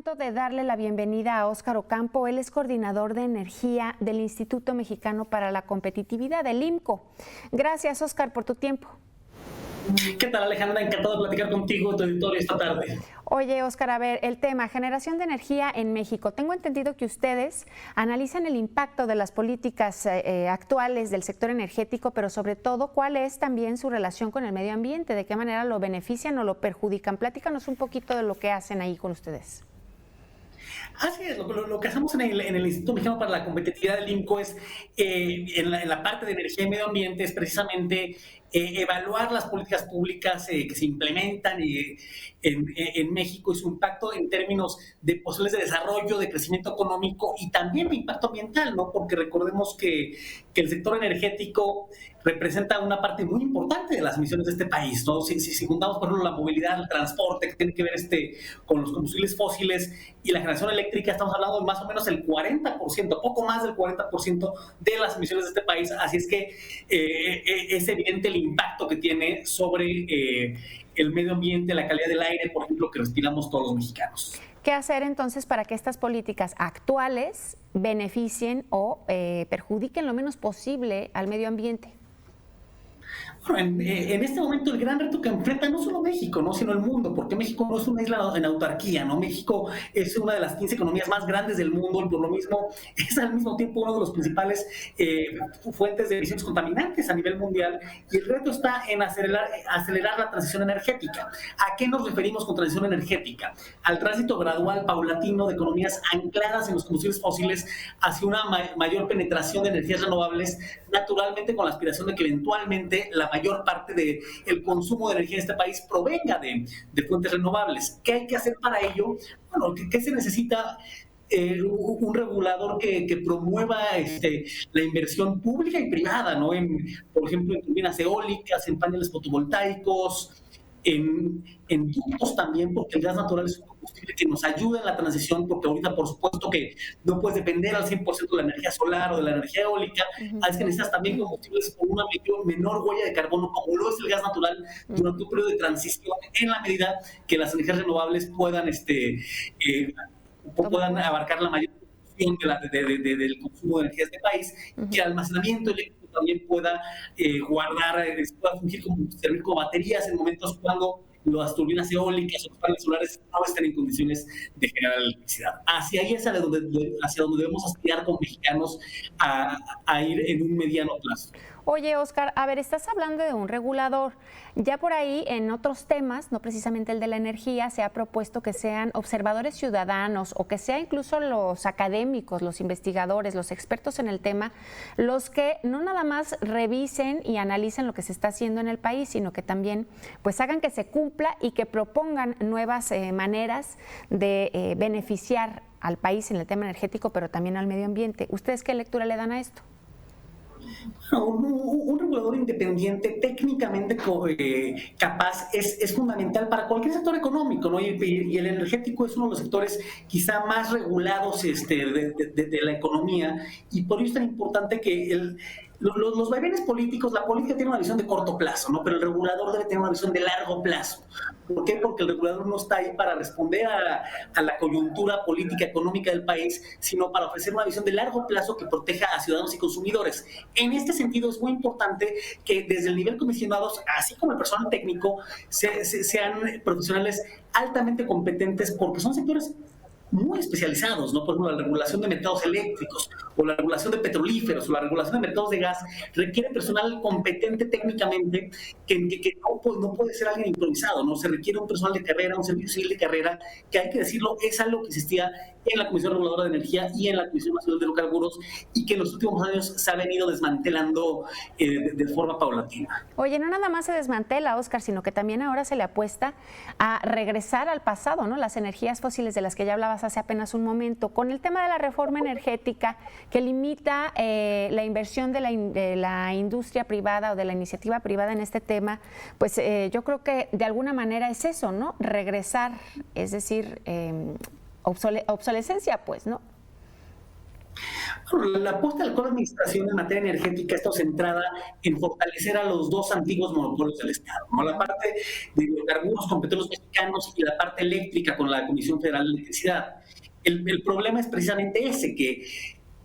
momento de darle la bienvenida a Óscar Ocampo. Él es coordinador de energía del Instituto Mexicano para la Competitividad, del IMCO. Gracias, Óscar, por tu tiempo. ¿Qué tal, Alejandra? Encantado de platicar contigo, tu auditorio, esta tarde. Oye, Óscar, a ver, el tema, generación de energía en México. Tengo entendido que ustedes analizan el impacto de las políticas actuales del sector energético, pero sobre todo, ¿cuál es también su relación con el medio ambiente? ¿De qué manera lo benefician o lo perjudican? Platícanos un poquito de lo que hacen ahí con ustedes. Así es, lo que hacemos en el Instituto Mexicano para la Competitividad del IMCO es, en la parte de energía y medio ambiente, es precisamente evaluar las políticas públicas que se implementan en México y su impacto en términos de posibles de desarrollo, de crecimiento económico y también de impacto ambiental, ¿no? Porque recordemos que el sector energético representa una parte muy importante de las emisiones de este país, ¿no? Si juntamos, por ejemplo, la movilidad, el transporte, que tiene que ver con los combustibles fósiles y la generación eléctrica, estamos hablando de más o menos el 40%, poco más del 40% de las emisiones de este país. Así es que es evidente el impacto que tiene sobre el medio ambiente, la calidad del aire, por ejemplo, que respiramos todos los mexicanos. ¿Qué hacer entonces para que estas políticas actuales beneficien o perjudiquen lo menos posible al medio ambiente? Bueno, en este momento el gran reto que enfrenta no solo México, ¿no? Sino el mundo, porque México no es una isla en autarquía, ¿no? México es una de las 15 economías más grandes del mundo y por lo mismo es al mismo tiempo uno de los principales fuentes de emisiones contaminantes a nivel mundial, y el reto está en acelerar la transición energética. ¿A qué nos referimos con transición energética? Al tránsito gradual, paulatino de economías ancladas en los combustibles fósiles hacia una mayor penetración de energías renovables, naturalmente con la aspiración de que eventualmente la mayor parte del consumo de energía en este país provenga de fuentes renovables. ¿Qué hay que hacer para ello? Bueno, ¿qué se necesita? Un regulador que promueva la inversión pública y privada, ¿no? Por ejemplo, en turbinas eólicas, en paneles fotovoltaicos, en ductos también, porque el gas natural es un combustible que nos ayuda en la transición, porque ahorita por supuesto que no puedes depender al 100% de la energía solar o de la energía eólica, es que necesitas también combustibles con una menor huella de carbono, como lo es el gas natural, durante un periodo de transición, en la medida que las energías renovables puedan abarcar la mayor porción del consumo de energía de este país, que el almacenamiento eléctrico también pueda pueda servir como baterías en momentos cuando las turbinas eólicas o los paneles solares no estén en condiciones de generar electricidad. Hacia ahí es hacia donde debemos aspirar como mexicanos a ir en un mediano plazo. Oye, Óscar, a ver, estás hablando de un regulador. Ya por ahí, en otros temas, no precisamente el de la energía, se ha propuesto que sean observadores ciudadanos o que sea incluso los académicos, los investigadores, los expertos en el tema, los que no nada más revisen y analicen lo que se está haciendo en el país, sino que también pues hagan que se cumpla y que propongan nuevas maneras de beneficiar al país en el tema energético, pero también al medio ambiente. ¿Ustedes qué lectura le dan a esto? Un regulador independiente, técnicamente capaz, es fundamental para cualquier sector económico, ¿no? Y el energético es uno de los sectores quizá más regulados de la economía, y por ello es tan importante que los vaivenes políticos, la política tiene una visión de corto plazo, ¿no? Pero el regulador debe tener una visión de largo plazo. ¿Por qué? Porque el regulador no está ahí para responder a la coyuntura política económica del país, sino para ofrecer una visión de largo plazo que proteja a ciudadanos y consumidores. En este sentido es muy importante que desde el nivel comisionados, así como el personal técnico, sean profesionales altamente competentes, porque son sectores muy especializados, ¿no? Por ejemplo, la regulación de mercados eléctricos o la regulación de petrolíferos o la regulación de mercados de gas requiere personal competente técnicamente que no puede ser alguien improvisado, ¿no? Se requiere un personal de carrera, un servicio civil de carrera, que hay que decirlo, es algo que existía en la Comisión Reguladora de Energía y en la Comisión Nacional de Hidrocarburos y que en los últimos años se ha venido desmantelando de forma paulatina. Oye, no nada más se desmantela, Óscar, sino que también ahora se le apuesta a regresar al pasado, ¿no? Las energías fósiles de las que ya hablabas hace apenas un momento, con el tema de la reforma energética que limita la inversión de la industria privada o de la iniciativa privada en este tema, pues yo creo que de alguna manera es eso, ¿no? Regresar, es decir, obsolescencia, pues, ¿no? Bueno, la apuesta de la actual administración en materia energética está centrada en fortalecer a los dos antiguos monopolios del Estado, ¿no? La parte de hidrocarburos con petróleos mexicanos y la parte eléctrica con la Comisión Federal de Electricidad. El problema es precisamente ese, que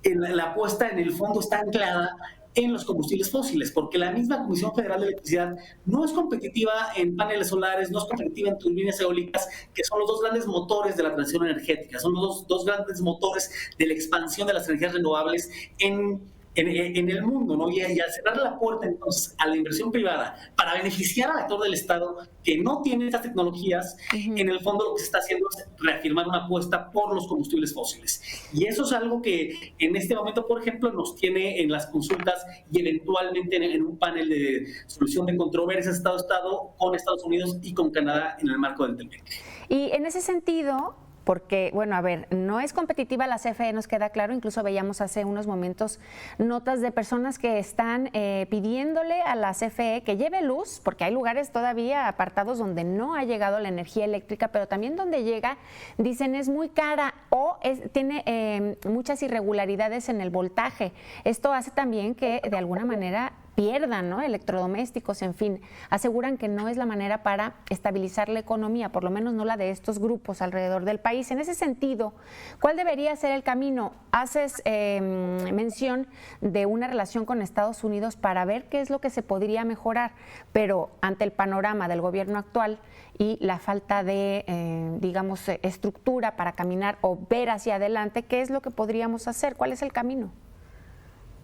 la apuesta en el fondo está anclada en los combustibles fósiles, porque la misma Comisión Federal de Electricidad no es competitiva en paneles solares, no es competitiva en turbinas eólicas, que son los dos grandes motores de la transición energética, son los dos grandes motores de la expansión de las energías renovables en el mundo, ¿no? Y al cerrar la puerta entonces a la inversión privada para beneficiar al actor del Estado que no tiene estas tecnologías, en el fondo lo que se está haciendo es reafirmar una apuesta por los combustibles fósiles. Y eso es algo que en este momento, por ejemplo, nos tiene en las consultas y eventualmente en un panel de solución de controversias Estado-Estado con Estados Unidos y con Canadá en el marco del TEMEC. Y en ese sentido, porque, bueno, a ver, no es competitiva la CFE, nos queda claro, incluso veíamos hace unos momentos notas de personas que están pidiéndole a la CFE que lleve luz, porque hay lugares todavía apartados donde no ha llegado la energía eléctrica, pero también donde llega, dicen es muy cara o tiene muchas irregularidades en el voltaje. Esto hace también que de alguna manera pierdan, ¿no?, electrodomésticos, en fin, aseguran que no es la manera para estabilizar la economía, por lo menos no la de estos grupos alrededor del país. En ese sentido, ¿cuál debería ser el camino? Haces mención de una relación con Estados Unidos para ver qué es lo que se podría mejorar, pero ante el panorama del gobierno actual y la falta de, digamos, estructura para caminar o ver hacia adelante, ¿qué es lo que podríamos hacer? ¿Cuál es el camino?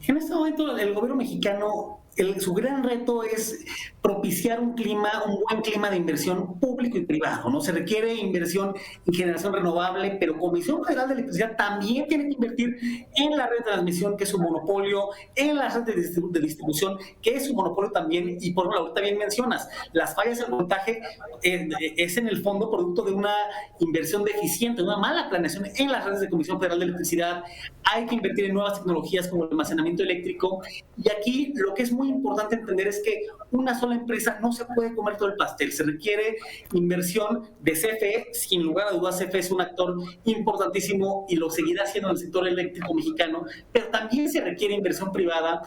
En este momento el gobierno mexicano, su gran reto es propiciar un buen clima de inversión público y privado, ¿no? Se requiere inversión en generación renovable, pero Comisión Federal de Electricidad también tiene que invertir en la red de transmisión, que es su monopolio, en la red de distribución, que es su monopolio también, y por ejemplo, ahorita bien mencionas, las fallas del voltaje es en el fondo producto de una inversión deficiente, una mala planeación en las redes de Comisión Federal de Electricidad. Hay que invertir en nuevas tecnologías como el almacenamiento eléctrico, y aquí lo que es muy importante entender es que una sola empresa no se puede comer todo el pastel, se requiere inversión de CFE, sin lugar a dudas CFE es un actor importantísimo y lo seguirá haciendo en el sector eléctrico mexicano, pero también se requiere inversión privada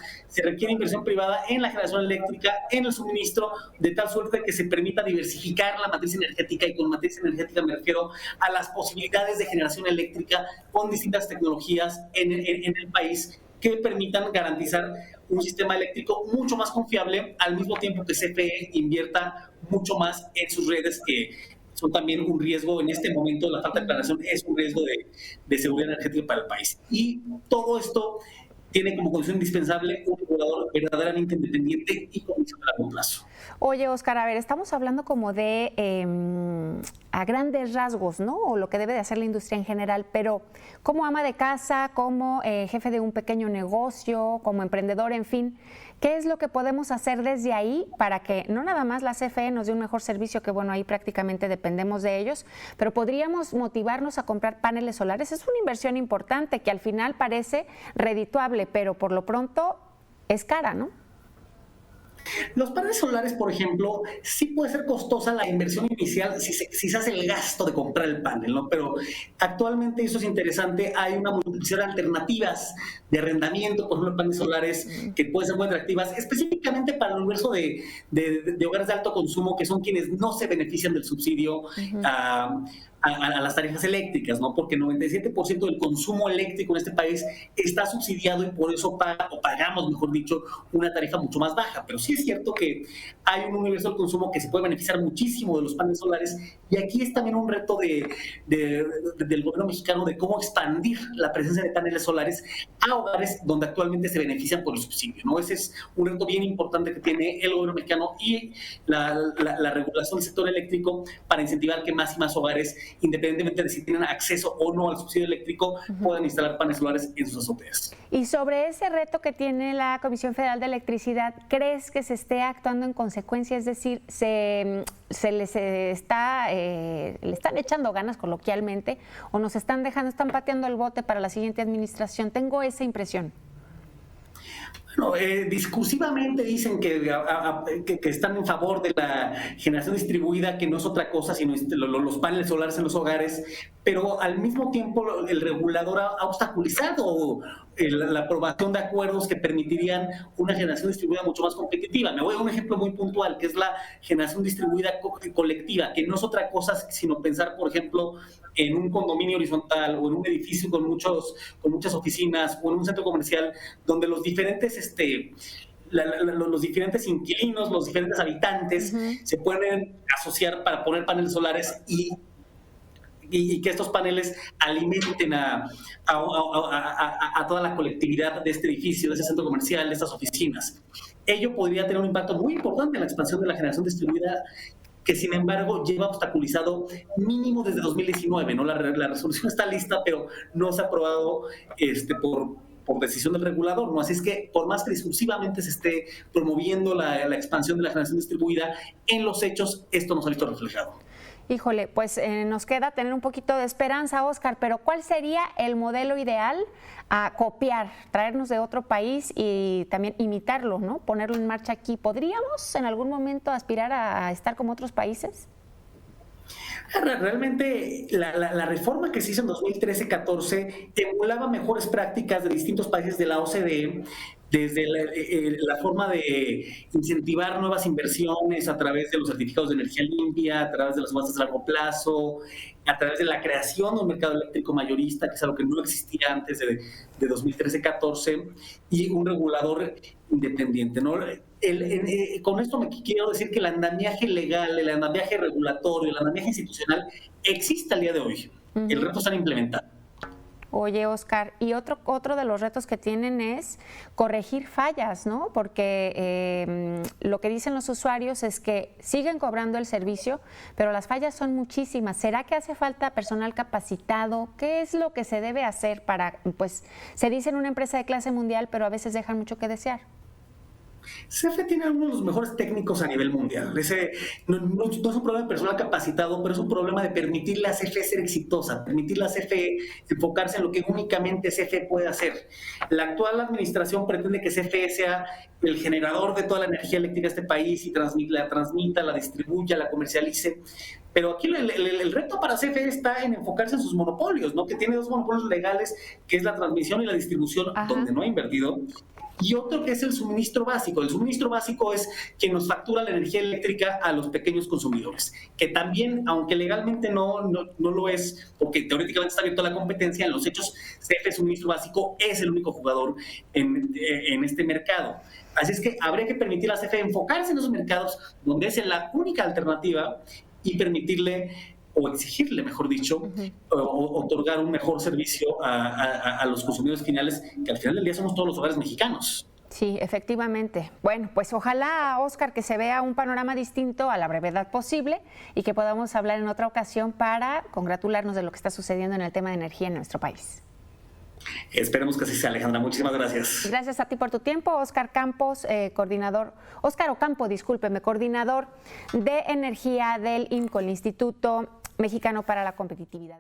en la generación eléctrica, en el suministro, de tal suerte que se permita diversificar la matriz energética, y con matriz energética me refiero a las posibilidades de generación eléctrica con distintas tecnologías en el país que permitan garantizar un sistema eléctrico mucho más confiable, al mismo tiempo que CFE invierta mucho más en sus redes, que son también un riesgo en este momento. La falta de planeación es un riesgo de seguridad energética para el país. Y todo esto tiene como condición indispensable un regulador verdaderamente independiente y con visión a largo plazo. Oye, Óscar, a ver, estamos hablando como de a grandes rasgos, ¿no? O lo que debe de hacer la industria en general, pero como ama de casa, como jefe de un pequeño negocio, como emprendedor, en fin, ¿qué es lo que podemos hacer desde ahí para que no nada más la CFE nos dé un mejor servicio, que bueno, ahí prácticamente dependemos de ellos, pero podríamos motivarnos a comprar paneles solares? Es una inversión importante que al final parece redituable, pero por lo pronto es cara, ¿no? Los paneles solares, por ejemplo, sí puede ser costosa la inversión inicial si se hace el gasto de comprar el panel, ¿no? Pero actualmente eso es interesante, hay una multiplicidad de alternativas de arrendamiento, por ejemplo, paneles solares que pueden ser muy atractivas, específicamente para el universo de hogares de alto consumo, que son quienes no se benefician del subsidio a las tarifas eléctricas, ¿no? Porque el 97% del consumo eléctrico en este país está subsidiado y por eso pagamos, mejor dicho, una tarifa mucho más baja. Pero sí es cierto que hay un universo del consumo que se puede beneficiar muchísimo de los paneles solares, y aquí es también un reto del gobierno mexicano de cómo expandir la presencia de paneles solares a hogares donde actualmente se benefician por el subsidio, ¿no? Ese es un reto bien importante que tiene el gobierno mexicano y la regulación del sector eléctrico para incentivar que más y más hogares, independientemente de si tienen acceso o no al subsidio eléctrico, puedan instalar paneles solares en sus azoteas. Y sobre ese reto que tiene la Comisión Federal de Electricidad, ¿crees que se esté actuando en consecuencia? Es decir, le están echando ganas coloquialmente, o nos están pateando el bote para la siguiente administración. Tengo esa impresión. Bueno, discursivamente dicen que están en favor de la generación distribuida, que no es otra cosa sino los paneles solares en los hogares, pero al mismo tiempo el regulador ha obstaculizado la aprobación de acuerdos que permitirían una generación distribuida mucho más competitiva. Me voy a un ejemplo muy puntual, que es la generación distribuida colectiva, que no es otra cosa sino pensar, por ejemplo, en un condominio horizontal o en un edificio con muchas oficinas o en un centro comercial donde los diferentes los diferentes inquilinos, los diferentes habitantes se pueden asociar para poner paneles solares y que estos paneles alimenten a toda la colectividad de este edificio, de ese centro comercial, de estas oficinas. Ello podría tener un impacto muy importante en la expansión de la generación distribuida, que sin embargo lleva obstaculizado mínimo desde 2019, ¿no? La resolución está lista, pero no se ha aprobado por decisión del regulador, ¿no? Así es que, por más que discursivamente se esté promoviendo la expansión de la generación distribuida, en los hechos esto no se ha visto reflejado. Híjole, pues nos queda tener un poquito de esperanza, Óscar, pero ¿cuál sería el modelo ideal a copiar, traernos de otro país y también imitarlo, ¿no? Ponerlo en marcha aquí? ¿Podríamos en algún momento aspirar a estar como otros países? Realmente la reforma que se hizo en 2013-14 emulaba mejores prácticas de distintos países de la OCDE, desde la forma de incentivar nuevas inversiones a través de los certificados de energía limpia, a través de las subastas a largo plazo, a través de la creación de un mercado eléctrico mayorista, que es algo que no existía antes de 2013-14, y un regulador independiente, ¿no? Con esto me quiero decir que el andamiaje legal, el andamiaje regulatorio, el andamiaje institucional existe al día de hoy. El reto está en implementar. Oye, Óscar, y otro de los retos que tienen es corregir fallas, ¿no? Porque lo que dicen los usuarios es que siguen cobrando el servicio, pero las fallas son muchísimas. ¿Será que hace falta personal capacitado? ¿Qué es lo que se debe hacer para, pues, se dice en una empresa de clase mundial, pero a veces dejan mucho que desear? CFE tiene uno de los mejores técnicos a nivel mundial. No es un problema de personal capacitado, pero es un problema de permitirle a CFE ser exitosa, permitirle a CFE enfocarse en lo que únicamente CFE puede hacer. La actual administración pretende que CFE sea el generador de toda la energía eléctrica de este país y la transmita, la distribuya, la comercialice. Pero aquí el reto para CFE está en enfocarse en sus monopolios, ¿no? Que tiene dos monopolios legales, que es la transmisión y la distribución, donde no ha invertido, y otro que es el suministro básico. El suministro básico es quien nos factura la energía eléctrica a los pequeños consumidores, que también, aunque legalmente no lo es, porque teóricamente está abierto a la competencia, en los hechos CFE Suministro Básico es el único jugador en este mercado. Así es que habría que permitir a CFE enfocarse en esos mercados donde es la única alternativa y permitirle o exigirle, mejor dicho, otorgar un mejor servicio a los consumidores finales, que al final del día somos todos los hogares mexicanos. Sí, efectivamente. Bueno, pues ojalá, Óscar, que se vea un panorama distinto a la brevedad posible y que podamos hablar en otra ocasión para congratularnos de lo que está sucediendo en el tema de energía en nuestro país. Esperemos que así sea, Alejandra. Muchísimas gracias. Gracias a ti por tu tiempo, Óscar Campos, Óscar Ocampo, discúlpeme, coordinador de energía del IMCO, el Instituto Mexicano para la Competitividad.